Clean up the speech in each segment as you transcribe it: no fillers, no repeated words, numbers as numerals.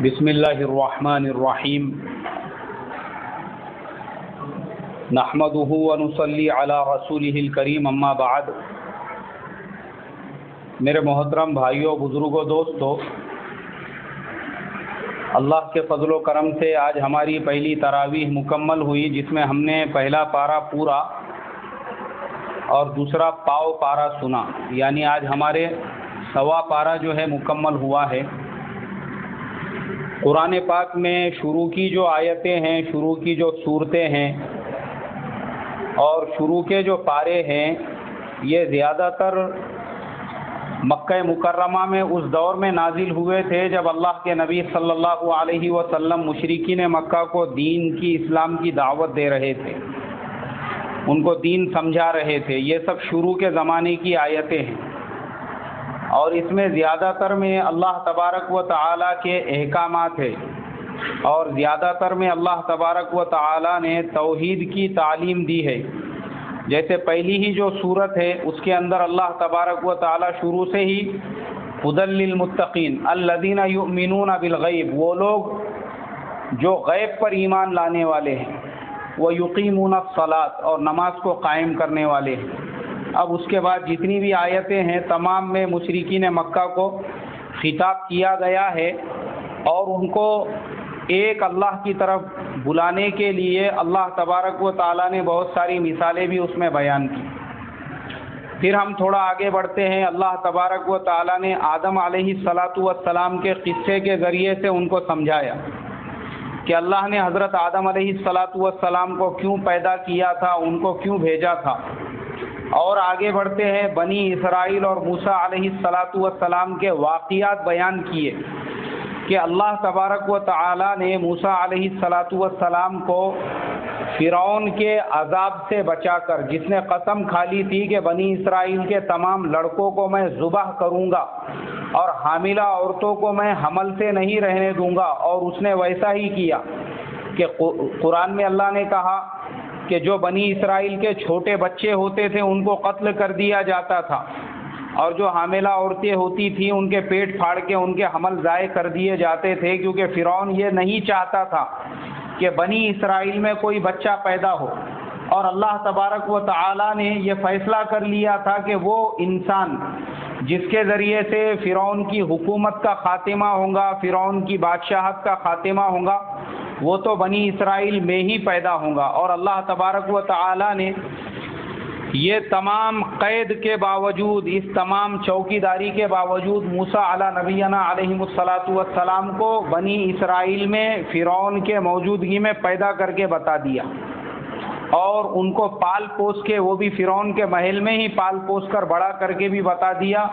بسم اللہ الرحمن الرحیم نحمده ونصلی علی رسولہ الکریم اما بعد۔ میرے محترم بھائیوں، بزرگوں، دوستوں، اللہ کے فضل و کرم سے آج ہماری پہلی تراویح مکمل ہوئی، جس میں ہم نے پہلا پارہ پورا اور دوسرا پاؤ پارہ سنا، یعنی آج ہمارے سوا پارہ جو ہے مکمل ہوا ہے۔ قرآن پاک میں شروع کی جو آیتیں ہیں، شروع کی جو صورتیں ہیں اور شروع کے جو پارے ہیں، یہ زیادہ تر مکہ مکرمہ میں اس دور میں نازل ہوئے تھے جب اللہ کے نبی صلی اللہ علیہ وسلم مشرکین مکہ کو دین کی، اسلام کی دعوت دے رہے تھے، ان کو دین سمجھا رہے تھے۔ یہ سب شروع کے زمانے کی آیتیں ہیں، اور اس میں زیادہ تر میں اللہ تبارک و تعالیٰ کے احکامات ہیں، اور زیادہ تر میں اللہ تبارک و تعالیٰ نے توحید کی تعلیم دی ہے۔ جیسے پہلی ہی جو سورت ہے، اس کے اندر اللہ تبارک و تعالیٰ شروع سے ہی ھدی للمتقین الذین یؤمنون بالغیب، وہ لوگ جو غیب پر ایمان لانے والے ہیں، ویقیمون الصلاۃ، اور نماز کو قائم کرنے والے ہیں۔ اب اس کے بعد جتنی بھی آیتیں ہیں، تمام میں مشرکین مکہ کو خطاب کیا گیا ہے، اور ان کو ایک اللہ کی طرف بلانے کے لیے اللہ تبارک و تعالیٰ نے بہت ساری مثالیں بھی اس میں بیان کی۔ پھر ہم تھوڑا آگے بڑھتے ہیں۔ اللہ تبارک و تعالیٰ نے آدم علیہ السلام کے قصے کے ذریعے سے ان کو سمجھایا کہ اللہ نے حضرت آدم علیہ السلام کو کیوں پیدا کیا تھا، ان کو کیوں بھیجا تھا۔ اور آگے بڑھتے ہیں، بنی اسرائیل اور موسیٰ علیہ السلام کے واقعات بیان کیے کہ اللہ تبارک و تعالیٰ نے موسیٰ علیہ السلام کو فرعون کے عذاب سے بچا کر، جس نے قسم کھا لی تھی کہ بنی اسرائیل کے تمام لڑکوں کو میں ذبح کروں گا اور حاملہ عورتوں کو میں حمل سے نہیں رہنے دوں گا، اور اس نے ویسا ہی کیا کہ قرآن میں اللہ نے کہا کہ جو بنی اسرائیل کے چھوٹے بچے ہوتے تھے ان کو قتل کر دیا جاتا تھا، اور جو حاملہ عورتیں ہوتی تھیں ان کے پیٹ پھاڑ کے ان کے حمل ضائع کر دیے جاتے تھے، کیونکہ فرعون یہ نہیں چاہتا تھا کہ بنی اسرائیل میں کوئی بچہ پیدا ہو۔ اور اللہ تبارک و تعالیٰ نے یہ فیصلہ کر لیا تھا کہ وہ انسان جس کے ذریعے سے فرعون کی حکومت کا خاتمہ ہوگا، فرعون کی بادشاہت کا خاتمہ ہوگا، وہ تو بنی اسرائیل میں ہی پیدا ہوگا۔ اور اللہ تبارک و تعالیٰ نے یہ تمام قید کے باوجود، اس تمام چوکیداری کے باوجود موسیٰ علی نبینا علیہ السلام کو بنی اسرائیل میں فرعون کے موجودگی میں پیدا کر کے بتا دیا، اور ان کو پال پوس کے، وہ بھی فرعون کے محل میں ہی پال پوس کر بڑا کر کے بھی بتا دیا۔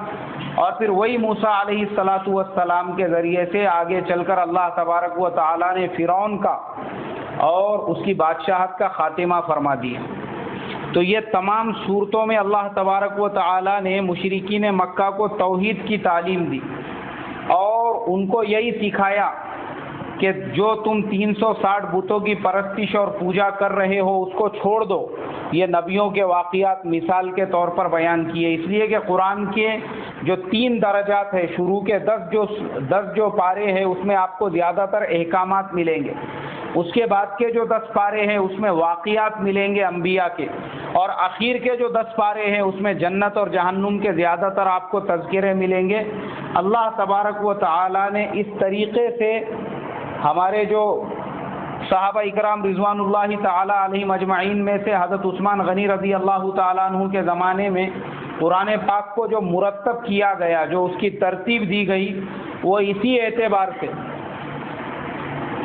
اور پھر وہی موسیٰ علیہ السلام کے ذریعے سے آگے چل کر اللہ تبارک و تعالیٰ نے فرعون کا اور اس کی بادشاہت کا خاتمہ فرما دیا۔ تو یہ تمام صورتوں میں اللہ تبارک و تعالیٰ نے مشرکین مکہ کو توحید کی تعلیم دی، اور ان کو یہی سکھایا کہ جو تم 360 بتوں کی پرستش اور پوجا کر رہے ہو اس کو چھوڑ دو۔ یہ نبیوں کے واقعات مثال کے طور پر بیان کیے، اس لیے کہ قرآن کے جو 3 درجات ہے، شروع کے 10 جو پارے ہیں اس میں آپ کو زیادہ تر احکامات ملیں گے، اس کے بعد کے جو 10 پارے ہیں اس میں واقعات ملیں گے انبیاء کے، اور اخیر کے جو 10 پارے ہیں اس میں جنت اور جہنم کے زیادہ تر آپ کو تذکرے ملیں گے۔ اللہ تبارک و تعالیٰ نے اس طریقے سے ہمارے جو صحابہ اکرام رضوان اللہ تعالیٰ علیہم اجمعین میں سے حضرت عثمان غنی رضی اللہ تعالیٰ عنہ کے زمانے میں قرآن پاک کو جو مرتب کیا گیا، جو اس کی ترتیب دی گئی، وہ اسی اعتبار سے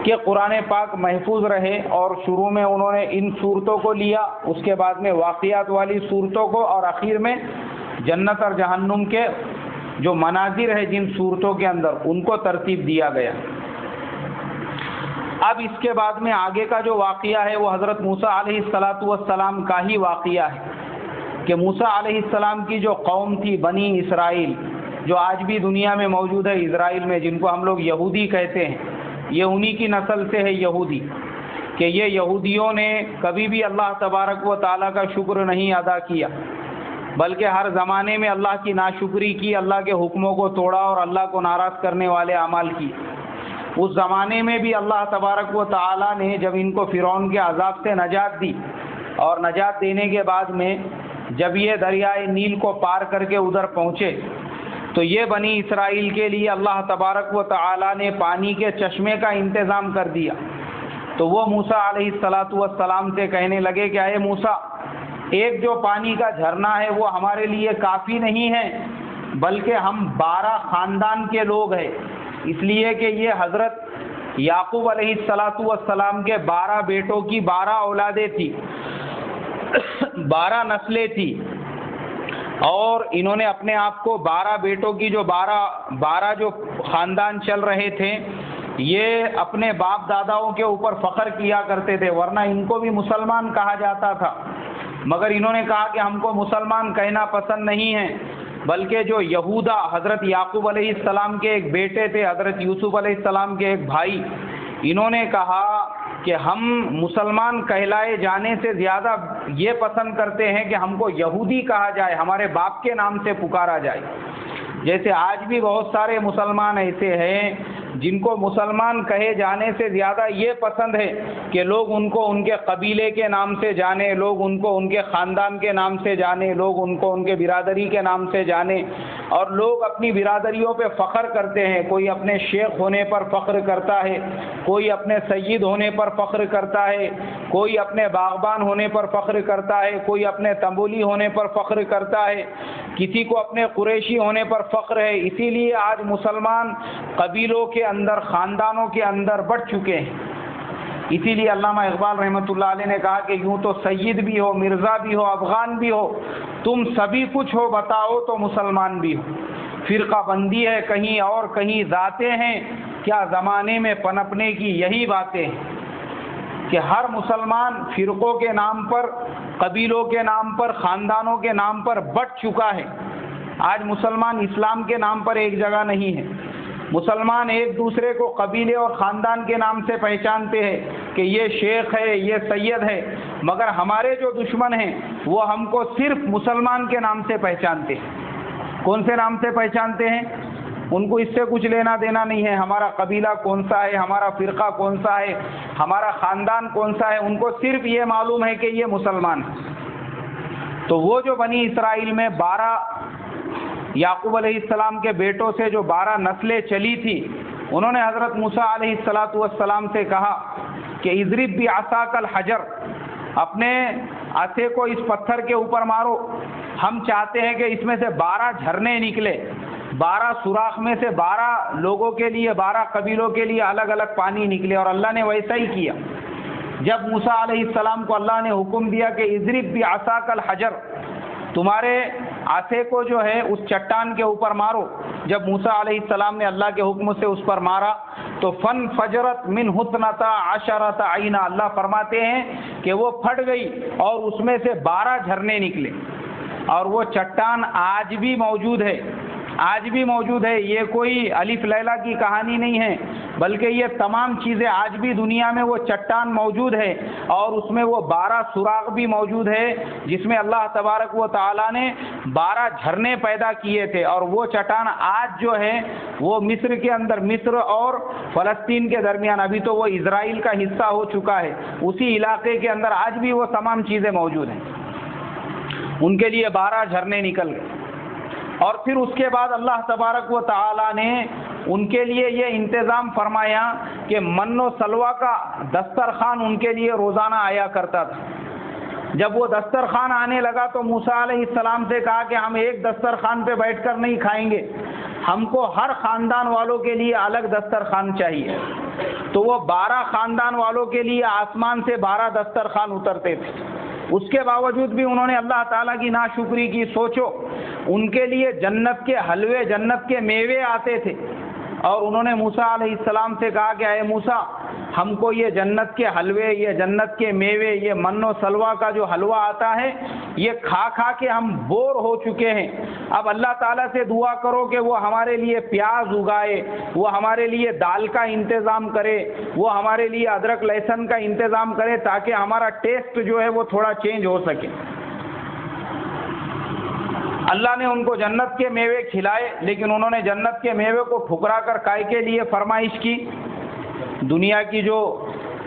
کہ قرآن پاک محفوظ رہے، اور شروع میں انہوں نے ان صورتوں کو لیا، اس کے بعد میں واقعات والی صورتوں کو، اور آخر میں جنت اور جہنم کے جو مناظر ہے جن صورتوں کے اندر، ان کو ترتیب دیا گیا۔ اب اس کے بعد میں آگے کا جو واقعہ ہے وہ حضرت موسیٰ علیہ السلام کا ہی واقعہ ہے، کہ موسیٰ علیہ السلام کی جو قوم تھی بنی اسرائیل، جو آج بھی دنیا میں موجود ہے اسرائیل میں، جن کو ہم لوگ یہودی کہتے ہیں، یہ انہی کی نسل سے ہے یہودی، کہ یہ یہودیوں نے کبھی بھی اللہ تبارک و تعالیٰ کا شکر نہیں ادا کیا، بلکہ ہر زمانے میں اللہ کی ناشکری کی، اللہ کے حکموں کو توڑا اور اللہ کو ناراض کرنے والے اعمال کی۔ اس زمانے میں بھی اللہ تبارک و تعالی نے جب ان کو فرعون کے عذاب سے نجات دی، اور نجات دینے کے بعد میں جب یہ دریائے نیل کو پار کر کے ادھر پہنچے تو یہ بنی اسرائیل کے لیے اللہ تبارک و تعالی نے پانی کے چشمے کا انتظام کر دیا۔ تو وہ موسیٰ علیہ السلام سے کہنے لگے کہ اے موسیٰ، ایک جو پانی کا جھرنا ہے وہ ہمارے لیے کافی نہیں ہے، بلکہ ہم 12 خاندان کے لوگ ہیں، اس لیے کہ یہ حضرت یعقوب علیہ السلام کے 12 بیٹوں کی 12 اولادیں تھی، 12 نسلیں تھی، اور انہوں نے اپنے آپ کو 12 بیٹوں کی جو 12 جو خاندان چل رہے تھے، یہ اپنے باپ داداؤں کے اوپر فخر کیا کرتے تھے، ورنہ ان کو بھی مسلمان کہا جاتا تھا، مگر انہوں نے کہا کہ ہم کو مسلمان کہنا پسند نہیں ہے، بلکہ جو یہودا حضرت یعقوب علیہ السلام کے ایک بیٹے تھے، حضرت یوسف علیہ السلام کے ایک بھائی، انہوں نے کہا کہ ہم مسلمان کہلائے جانے سے زیادہ یہ پسند کرتے ہیں کہ ہم کو یہودی کہا جائے، ہمارے باپ کے نام سے پکارا جائے۔ جیسے آج بھی بہت سارے مسلمان ایسے ہیں جن کو مسلمان کہے جانے سے زیادہ یہ پسند ہے کہ لوگ ان کو ان کے قبیلے کے نام سے جانے، لوگ ان کو ان کے خاندان کے نام سے جانے، لوگ ان کو ان کے برادری کے نام سے جانے، اور لوگ اپنی برادریوں پہ فخر کرتے ہیں، کوئی اپنے شیخ ہونے پر فخر کرتا ہے، کوئی اپنے سید ہونے پر فخر کرتا ہے، کوئی اپنے باغبان ہونے پر فخر کرتا ہے، کوئی اپنے تنبولی ہونے پر فخر کرتا ہے، کسی کو اپنے قریشی ہونے پر فخر ہے۔ اسی لیے آج مسلمان قبیلوں کے اندر، خاندانوں کے اندر بٹ چکے ہیں۔ اسی لیے علامہ اقبال رحمۃ اللہ علیہ نے کہا کہ یوں تو سید بھی ہو، مرزا بھی ہو، افغان بھی ہو، تم سبھی کچھ ہو، بتاؤ تو مسلمان بھی ہو۔ فرقہ بندی ہے کہیں اور کہیں ذاتیں ہیں، کیا زمانے میں پنپنے کی یہی باتیں ہیں کہ ہر مسلمان فرقوں کے نام پر، قبیلوں کے نام پر، خاندانوں کے نام پر بٹ چکا ہے۔ آج مسلمان اسلام کے نام پر ایک جگہ نہیں ہے، مسلمان ایک دوسرے کو قبیلے اور خاندان کے نام سے پہچانتے ہیں کہ یہ شیخ ہے، یہ سید ہے، مگر ہمارے جو دشمن ہیں وہ ہم کو صرف مسلمان کے نام سے پہچانتے ہیں۔ کون سے نام سے پہچانتے ہیں؟ ان کو اس سے کچھ لینا دینا نہیں ہے، ہمارا قبیلہ کون سا ہے، ہمارا فرقہ کون سا ہے، ہمارا خاندان کون سا ہے، ان کو صرف یہ معلوم ہے کہ یہ مسلمان ہے۔ تو وہ جو بنی اسرائیل میں 12 یعقوب علیہ السلام کے بیٹوں سے جو 12 نسلیں چلی تھی، انہوں نے حضرت موسیٰ علیہ السلام سے کہا کہ اضرب بعصاک الحجر، اپنے عصے کو اس پتھر کے اوپر مارو، ہم چاہتے ہیں کہ اس میں سے 12 جھرنے نکلے، 12 سوراخ میں سے 12 لوگوں کے لیے، 12 قبیلوں کے لیے الگ الگ پانی نکلے، اور اللہ نے ویسا ہی کیا۔ جب موسیٰ علیہ السلام کو اللہ نے حکم دیا کہ اضرب بعصاک الحجر، تمہارے عصے کو جو ہے اس چٹان کے اوپر مارو، جب موسیٰ علیہ السلام نے اللہ کے حکم سے اس پر مارا تو فانفجرت منہ اثنتا عشرۃ عینا، اللہ فرماتے ہیں کہ وہ پھٹ گئی اور اس میں سے 12 جھرنے نکلے، اور وہ چٹان آج بھی موجود ہے، آج بھی موجود ہے۔ یہ کوئی الف لیلا کی کہانی نہیں ہے، بلکہ یہ تمام چیزیں آج بھی دنیا میں وہ چٹان موجود ہے، اور اس میں وہ 12 سوراخ بھی موجود ہے جس میں اللہ تبارک و تعالیٰ نے 12 جھرنے پیدا کیے تھے، اور وہ چٹان آج جو ہے وہ مصر کے اندر، مصر اور فلسطین کے درمیان، ابھی تو وہ اسرائیل کا حصہ ہو چکا ہے، اسی علاقے کے اندر آج بھی وہ تمام چیزیں موجود ہیں۔ ان کے لیے 12 جھرنے نکل گئے، اور پھر اس کے بعد اللہ تبارک و تعالی نے ان کے لیے یہ انتظام فرمایا کہ من و سلوہ کا دسترخوان ان کے لیے روزانہ آیا کرتا تھا۔ جب وہ دسترخوان آنے لگا تو موسیٰ علیہ السلام سے کہا کہ ہم ایک دسترخوان پہ بیٹھ کر نہیں کھائیں گے، ہم کو ہر خاندان والوں کے لیے الگ دسترخوان چاہیے۔ تو وہ 12 خاندان والوں کے لیے آسمان سے 12 دسترخوان اترتے تھے۔ اس کے باوجود بھی انہوں نے اللہ تعالیٰ کی ناشکری کی۔ سوچو، ان کے لیے جنت کے حلوے، جنت کے میوے آتے تھے، اور انہوں نے موسیٰ علیہ السلام سے کہا کہ اے موسیٰ، ہم کو یہ جنت کے حلوے، یہ جنت کے میوے، یہ من و سلوہ کا جو حلوہ آتا ہے، یہ کھا کھا کے ہم بور ہو چکے ہیں۔ اب اللہ تعالیٰ سے دعا کرو کہ وہ ہمارے لیے پیاز اگائے، وہ ہمارے لیے دال کا انتظام کرے، وہ ہمارے لیے ادرک لہسن کا انتظام کرے، تاکہ ہمارا ٹیسٹ جو ہے وہ تھوڑا چینج ہو سکے۔ اللہ نے ان کو جنت کے میوے کھلائے، لیکن انہوں نے جنت کے میوے کو ٹھکرا کر کائے کے لیے فرمائش کی دنیا کی جو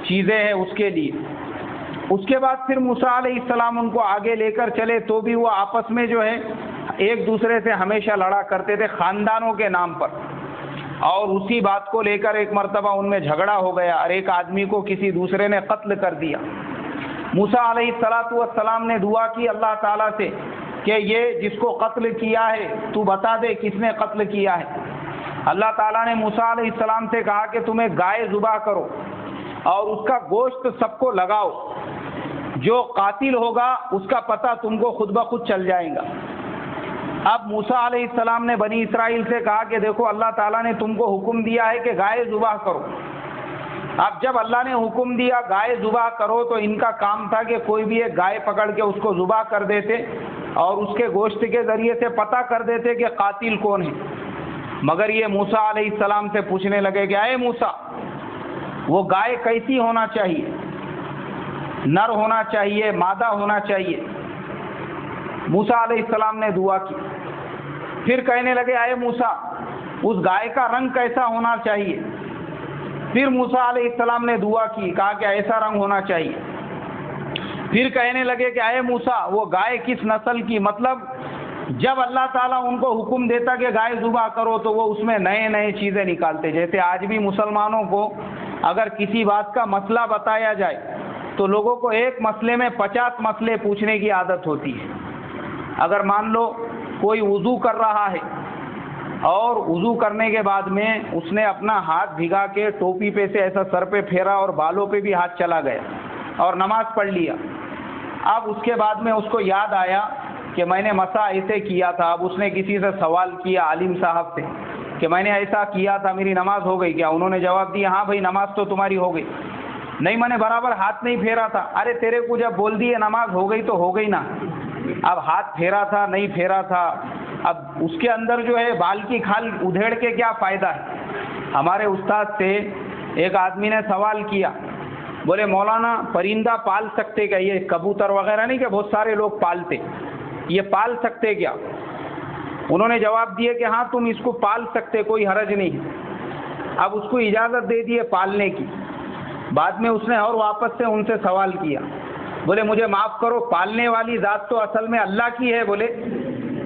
چیزیں ہیں اس کے لیے۔ اس کے بعد پھر موسیٰ علیہ السلام ان کو آگے لے کر چلے تو بھی وہ آپس میں جو ہے ایک دوسرے سے ہمیشہ لڑا کرتے تھے خاندانوں کے نام پر، اور اسی بات کو لے کر ایک مرتبہ ان میں جھگڑا ہو گیا اور ایک آدمی کو کسی دوسرے نے قتل کر دیا۔ موسیٰ علیہ السلام نے دعا کی اللہ تعالیٰ سے کہ یہ جس کو قتل کیا ہے تو بتا دے کس نے قتل کیا ہے۔ اللہ تعالیٰ نے موسیٰ علیہ السلام سے کہا کہ تم ایک گائے ذبح کرو اور اس کا گوشت سب کو لگاؤ، جو قاتل ہوگا اس کا پتہ تم کو خود بخود چل جائے گا۔ اب موسیٰ علیہ السلام نے بنی اسرائیل سے کہا کہ دیکھو اللہ تعالیٰ نے تم کو حکم دیا ہے کہ گائے ذبح کرو۔ اب جب اللہ نے حکم دیا گائے ذبح کرو تو ان کا کام تھا کہ کوئی بھی ایک گائے پکڑ کے اس کو ذبح کر دیتے اور اس کے گوشت کے ذریعے سے پتہ کر دیتے کہ قاتل کون ہے۔ مگر یہ موسیٰ علیہ السلام سے پوچھنے لگے کہ اے موسیٰ، وہ گائے کیسی ہونا چاہیے؟ نر ہونا چاہیے، مادہ ہونا چاہیے؟ موسیٰ علیہ السلام نے دعا کی۔ پھر کہنے لگے اے موسیٰ، اس گائے کا رنگ کیسا ہونا چاہیے؟ پھر موسیٰ علیہ السلام نے دعا کی، کہا کہ ایسا رنگ ہونا چاہیے۔ پھر کہنے لگے کہ اے موسیٰ، وہ گائے کس نسل کی؟ مطلب جب اللہ تعالیٰ ان کو حکم دیتا کہ گائے ذبح کرو تو وہ اس میں نئے نئے چیزیں نکالتے۔ جیسے آج بھی مسلمانوں کو اگر کسی بات کا مسئلہ بتایا جائے تو لوگوں کو ایک مسئلے میں 50 مسئلے پوچھنے کی عادت ہوتی ہے۔ اگر مان لو کوئی وضو کر رہا ہے اور وضو کرنے کے بعد میں اس نے اپنا ہاتھ بھگا کے ٹوپی پہ سے ایسا سر پہ پھیرا اور بالوں پہ بھی ہاتھ چلا گیا اور نماز پڑھ لیا، اب اس کے بعد میں اس کو یاد آیا کہ میں نے مسا ایسے کیا تھا۔ اب اس نے کسی سے سوال کیا عالم صاحب سے کہ میں نے ایسا کیا تھا، میری نماز ہو گئی کیا؟ انہوں نے جواب دیا ہاں بھائی نماز تو تمہاری ہو گئی۔ نہیں میں نے برابر ہاتھ نہیں پھیرا تھا۔ ارے تیرے کو جب بول دیے نماز ہو گئی تو ہو گئی نا، اب ہاتھ پھیرا تھا نہیں پھیرا تھا، اب اس کے اندر جو ہے بال کی کھال ادھیڑ کے کیا فائدہ ہے؟ ہمارے استاد سے ایک آدمی نے سوال کیا، بولے مولانا پرندہ پال سکتے کیا؟ یہ کبوتر وغیرہ نہیں کہ بہت سارے لوگ پالتے، یہ پال سکتے کیا؟ انہوں نے جواب دیے کہ ہاں تم اس کو پال سکتے، کوئی حرج نہیں۔ اب اس کو اجازت دے دیے پالنے کی۔ بعد میں اس نے اور واپس سے ان سے سوال کیا، بولے مجھے معاف کرو، پالنے والی ذات تو اصل میں اللہ کی ہے۔ بولے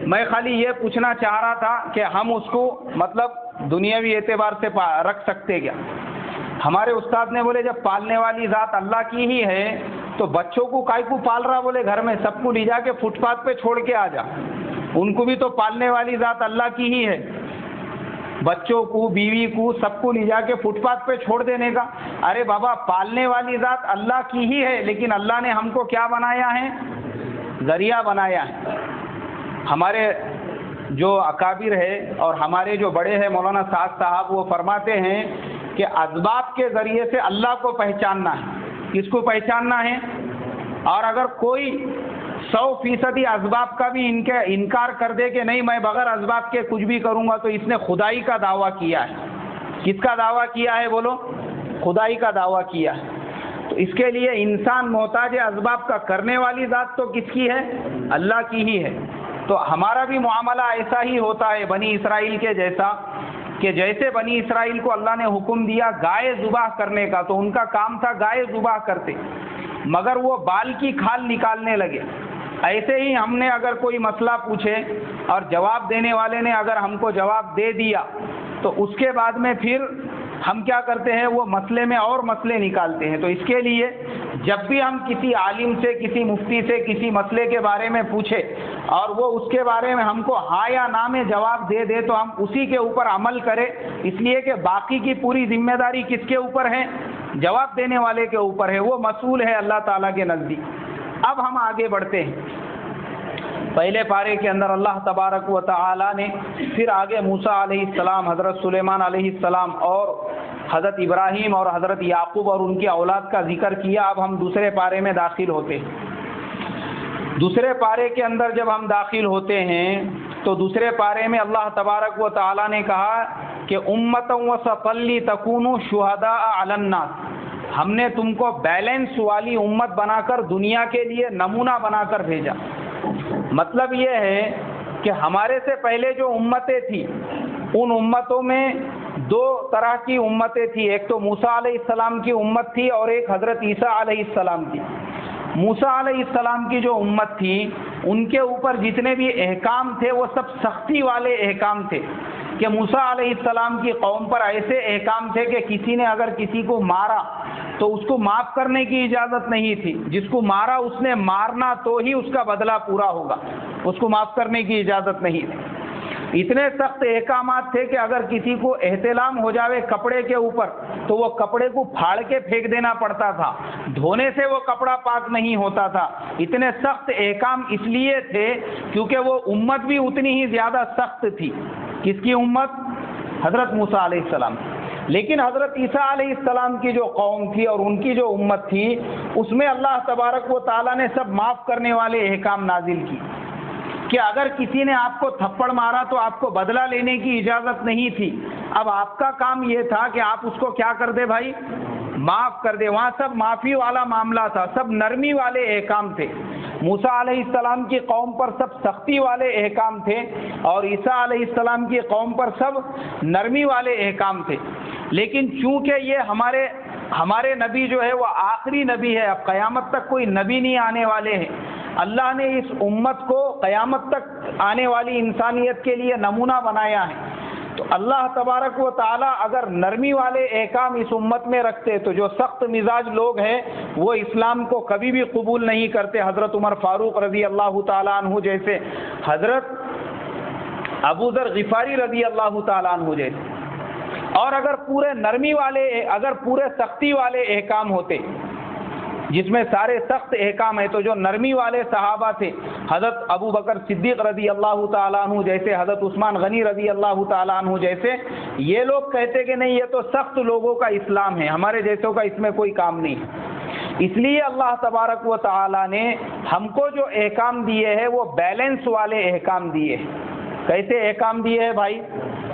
میں خالی یہ پوچھنا چاہ رہا تھا کہ ہم اس کو مطلب دنیاوی اعتبار سے رکھ سکتے کیا؟ ہمارے استاد نے بولے جب پالنے والی ذات اللہ کی ہی ہے تو بچوں کو کائی کو پال رہا؟ بولے گھر میں سب کو لے جا کے فٹ پاتھ پہ چھوڑ کے آ جا، ان کو بھی تو پالنے والی ذات اللہ کی ہی ہے۔ بچوں کو، بیوی کو، سب کو لے جا کے فٹ پاتھ پہ چھوڑ دینے کا؟ ارے بابا پالنے والی ذات اللہ کی ہی ہے، لیکن اللہ نے ہم کو کیا بنایا ہے؟ ذریعہ بنایا ہے۔ ہمارے جو اکابر ہے اور ہمارے جو بڑے ہیں مولانا سعد صاحب، وہ فرماتے ہیں کہ اسباب کے ذریعے سے اللہ کو پہچاننا ہے۔ کس کو پہچاننا ہے؟ اور اگر کوئی 100% اسباب کا بھی انکار کر دے کہ نہیں میں بغیر اسباب کے کچھ بھی کروں گا تو اس نے خدائی کا دعویٰ کیا ہے۔ کس کا دعویٰ کیا ہے بولو؟ خدائی کا دعویٰ کیا ہے۔ تو اس کے لیے انسان محتاج اسباب کا، کرنے والی ذات تو کس کی ہے؟ اللہ کی ہی ہے۔ تو ہمارا بھی معاملہ ایسا ہی ہوتا ہے بنی اسرائیل کے جیسا، کہ جیسے بنی اسرائیل کو اللہ نے حکم دیا گائے ذبح کرنے کا تو ان کا کام تھا گائے ذبح کرتے، مگر وہ بال کی کھال نکالنے لگے۔ ایسے ہی ہم نے اگر کوئی مسئلہ پوچھے اور جواب دینے والے نے اگر ہم کو جواب دے دیا تو اس کے بعد میں پھر ہم کیا کرتے ہیں؟ وہ مسئلے میں اور مسئلے نکالتے ہیں۔ تو اس کے لیے جب بھی ہم کسی عالم سے، کسی مفتی سے کسی مسئلے کے بارے میں پوچھے اور وہ اس کے بارے میں ہم کو ہاں یا نہ میں جواب دے دے تو ہم اسی کے اوپر عمل کریں، اس لیے کہ باقی کی پوری ذمہ داری کس کے اوپر ہے؟ جواب دینے والے کے اوپر ہے، وہ مسئول ہے اللہ تعالیٰ کے نزدیک۔ اب ہم آگے بڑھتے ہیں۔ پہلے پارے کے اندر اللہ تبارک و تعالی نے پھر آگے موسیٰ علیہ السلام، حضرت سلیمان علیہ السلام اور حضرت ابراہیم اور حضرت یعقوب اور ان کی اولاد کا ذکر کیا۔ اب ہم دوسرے پارے میں داخل ہوتے ہیں۔ دوسرے پارے کے اندر جب ہم داخل ہوتے ہیں تو دوسرے پارے میں اللہ تبارک و تعالی نے کہا کہ امتا وسطا لتکونوا شہداء علی الناس، ہم نے تم کو بیلنس والی امت بنا کر دنیا کے لیے نمونہ بنا کر بھیجا۔ مطلب یہ ہے کہ ہمارے سے پہلے جو امتیں تھیں ان امتوں میں دو طرح کی امتیں تھیں، ایک تو موسیٰ علیہ السلام کی امت تھی اور ایک حضرت عیسیٰ علیہ السلام کی۔ موسیٰ علیہ السلام کی جو امت تھی ان کے اوپر جتنے بھی احکام تھے وہ سب سختی والے احکام تھے، کہ موسیٰ علیہ السلام کی قوم پر ایسے احکام تھے کہ کسی نے اگر کسی کو مارا تو اس کو معاف کرنے کی اجازت نہیں تھی، جس کو مارا اس نے مارنا تو ہی اس کا بدلہ پورا ہوگا، اس کو معاف کرنے کی اجازت نہیں تھی۔ اتنے سخت احکامات تھے کہ اگر کسی کو احتلام ہو جاوے کپڑے کے اوپر تو وہ کپڑے کو پھاڑ کے پھینک دینا پڑتا تھا، دھونے سے وہ کپڑا پاک نہیں ہوتا تھا۔ اتنے سخت احکام اس لیے تھے کیونکہ وہ امت بھی اتنی ہی زیادہ سخت تھی۔ کس کی امت؟ حضرت موسیٰ علیہ السلام۔ لیکن حضرت عیسیٰ علیہ السلام کی جو قوم تھی اور ان کی جو امت تھی اس میں اللہ تبارک و تعالیٰ نے سب معاف کرنے والے احکام نازل کی، کہ اگر کسی نے آپ کو تھپڑ مارا تو آپ کو بدلہ لینے کی اجازت نہیں تھی، اب آپ کا کام یہ تھا کہ آپ اس کو کیا کر دے بھائی؟ معاف کر دے۔ وہاں سب معافی والا معاملہ تھا، سب نرمی والے احکام تھے۔ موسیٰ علیہ السلام کی قوم پر سب سختی والے احکام تھے اور عیسیٰ علیہ السلام کی قوم پر سب نرمی والے احکام تھے۔ لیکن چونکہ یہ ہمارے نبی جو ہے وہ آخری نبی ہے، اب قیامت تک کوئی نبی نہیں آنے والے ہیں، اللہ نے اس امت کو قیامت تک آنے والی انسانیت کے لیے نمونہ بنایا ہے، تو اللہ تبارک و تعالیٰ اگر نرمی والے احکام اس امت میں رکھتے تو جو سخت مزاج لوگ ہیں وہ اسلام کو کبھی بھی قبول نہیں کرتے۔ حضرت عمر فاروق رضی اللہ تعالیٰ عنہ جیسے، حضرت ابو ذر غفاری رضی اللہ تعالیٰ عنہ جیسے، اور اگر پورے نرمی والے، اگر پورے سختی والے احکام ہوتے جس میں سارے سخت احکام ہیں، تو جو نرمی والے صحابہ تھے، حضرت ابو بکر صدیق رضی اللہ تعالیٰ عنہ جیسے، حضرت عثمان غنی رضی اللہ تعالیٰ عنہ جیسے، یہ لوگ کہتے کہ نہیں یہ تو سخت لوگوں کا اسلام ہے، ہمارے جیسوں کا اس میں کوئی کام نہیں۔ اس لیے اللہ تبارک و تعالیٰ نے ہم کو جو احکام دیے ہیں وہ بیلنس والے احکام دیے ہیں۔ کیسے احکام دیے ہیں بھائی؟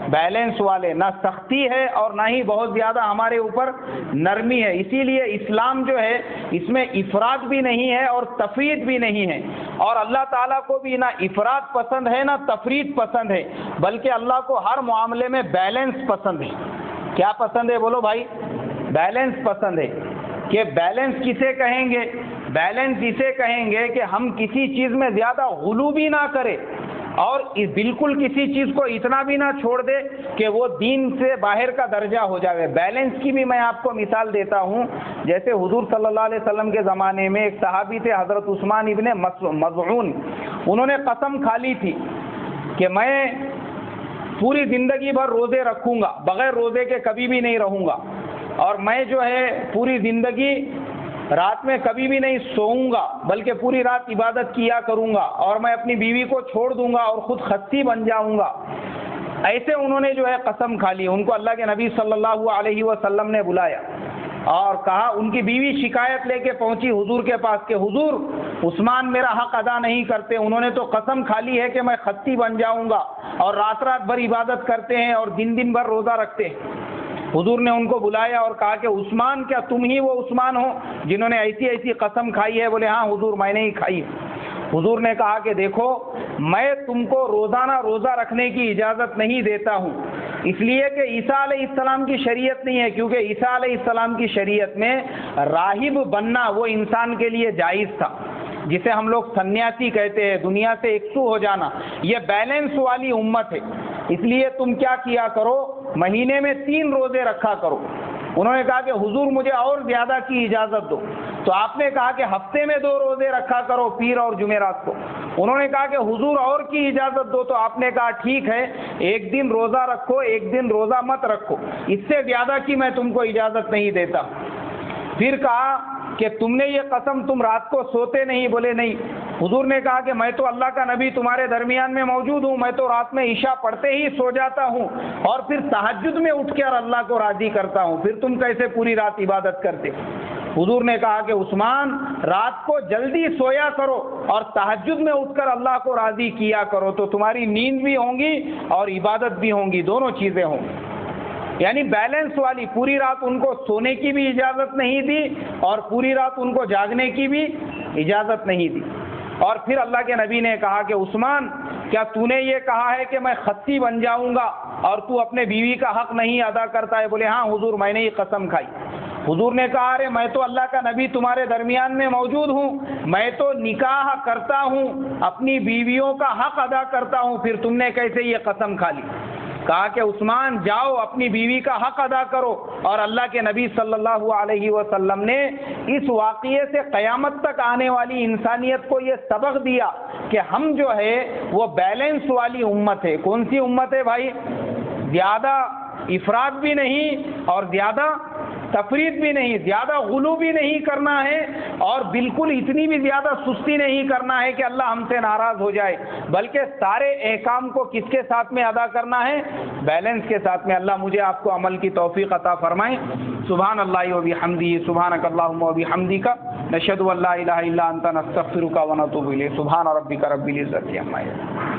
بیلنس والے، نہ سختی ہے اور نہ ہی بہت زیادہ ہمارے اوپر نرمی ہے۔ اسی لیے اسلام جو ہے اس میں افراط بھی نہیں ہے اور تفریط بھی نہیں ہے، اور اللہ تعالیٰ کو بھی نہ افراط پسند ہے نہ تفریط پسند ہے، بلکہ اللہ کو ہر معاملے میں بیلنس پسند ہے۔ کیا پسند ہے بولو بھائی؟ بیلنس پسند ہے۔ کہ بیلنس کسے کہیں گے؟ بیلنس اسے کہیں گے کہ ہم کسی چیز میں زیادہ غلو بھی نہ کریں اور بالکل کسی چیز کو اتنا بھی نہ چھوڑ دے کہ وہ دین سے باہر کا درجہ ہو جائے۔ بیلنس کی بھی میں آپ کو مثال دیتا ہوں، جیسے حضور صلی اللہ علیہ وسلم کے زمانے میں ایک صحابی تھے حضرت عثمان ابن مظعون، انہوں نے قسم کھا لی تھی کہ میں پوری زندگی بھر روزے رکھوں گا، بغیر روزے کے کبھی بھی نہیں رہوں گا، اور میں جو ہے پوری زندگی رات میں کبھی بھی نہیں سوؤں گا بلکہ پوری رات عبادت کیا کروں گا، اور میں اپنی بیوی کو چھوڑ دوں گا اور خود خصی بن جاؤں گا۔ ایسے انہوں نے جو ہے قسم کھا لی۔ ان کو اللہ کے نبی صلی اللہ علیہ وسلم نے بلایا اور کہا، ان کی بیوی شکایت لے کے پہنچی حضور کے پاس کہ حضور عثمان میرا حق ادا نہیں کرتے، انہوں نے تو قسم کھا لی ہے کہ میں خصی بن جاؤں گا، اور رات رات بھر عبادت کرتے ہیں اور دن دن بھر روزہ رکھتے ہیں۔ حضور نے ان کو بلایا اور کہا کہ عثمان، کیا تم ہی وہ عثمان ہو جنہوں نے ایسی ایسی قسم کھائی ہے؟ بولے ہاں حضور میں نے ہی کھائی۔ حضور نے کہا کہ دیکھو میں تم کو روزانہ روزہ رکھنے کی اجازت نہیں دیتا ہوں، اس لیے کہ عیسیٰ علیہ السلام کی شریعت نہیں ہے، کیونکہ عیسیٰ علیہ السلام کی شریعت میں راہب بننا وہ انسان کے لیے جائز تھا، جسے ہم لوگ سنیاسی کہتے ہیں، دنیا سے ایکسو ہو جانا۔ یہ بیلنس والی امت ہے، اس لیے تم کیا کیا کرو، مہینے میں 3 روزے رکھا کرو۔ انہوں نے کہا کہ حضور مجھے اور زیادہ کی اجازت دو، تو آپ نے کہا کہ ہفتے میں 2 روزے رکھا کرو، پیر اور جمعرات کو۔ انہوں نے کہا کہ حضور اور کی اجازت دو، تو آپ نے کہا ٹھیک ہے، 1 دن روزہ رکھو، 1 دن روزہ مت رکھو، اس سے زیادہ کی میں تم کو اجازت نہیں دیتا۔ پھر کہا کہ تم نے یہ قسم تم رات کو سوتے نہیں؟ بولے نہیں۔ حضور نے کہا کہ میں تو اللہ کا نبی تمہارے درمیان میں موجود ہوں، میں تو رات میں عشاء پڑھتے ہی سو جاتا ہوں اور پھر تہجد میں اٹھ کر اللہ کو راضی کرتا ہوں، پھر تم کیسے پوری رات عبادت کرتے؟ حضور نے کہا کہ عثمان رات کو جلدی سویا کرو اور تہجد میں اٹھ کر اللہ کو راضی کیا کرو، تو تمہاری نیند بھی ہوں گی اور عبادت بھی ہوں گی، دونوں چیزیں ہوں گی۔ یعنی بیلنس والی، پوری رات ان کو سونے کی بھی اجازت نہیں دی اور پوری رات ان کو جاگنے کی بھی اجازت نہیں دی۔ اور پھر اللہ کے نبی نے کہا کہ عثمان کیا تو نے یہ کہا ہے کہ میں خطی بن جاؤں گا اور تو اپنے بیوی کا حق نہیں ادا کرتا ہے؟ بولے ہاں حضور میں نے یہ قسم کھائی۔ حضور نے کہا ارے میں تو اللہ کا نبی تمہارے درمیان میں موجود ہوں، میں تو نکاح کرتا ہوں، اپنی بیویوں کا حق ادا کرتا ہوں، پھر تم نے کیسے یہ قسم کھا لی؟ کہا کہ عثمان جاؤ اپنی بیوی کا حق ادا کرو، اور اللہ کے نبی صلی اللہ علیہ وسلم نے اس واقعے سے قیامت تک آنے والی انسانیت کو یہ سبق دیا کہ ہم جو ہے وہ بیلنس والی امت ہے۔ کون سی امت ہے بھائی؟ زیادہ افراد بھی نہیں اور زیادہ تفرید بھی نہیں، زیادہ غلو بھی نہیں کرنا ہے اور بالکل اتنی بھی زیادہ سستی نہیں کرنا ہے کہ اللہ ہم سے ناراض ہو جائے، بلکہ سارے احکام کو کس کے ساتھ میں ادا کرنا ہے؟ بیلنس کے ساتھ میں۔ اللہ مجھے آپ کو عمل کی توفیق عطا فرمائے۔ سبحان اللہ و بحمدہ، سبحانک اللہم و بحمدک، نشہد ان لا الہ الا انت، نستغفرک و نتوب الیک۔ سبحان ربک رب العزۃ عما یصفون۔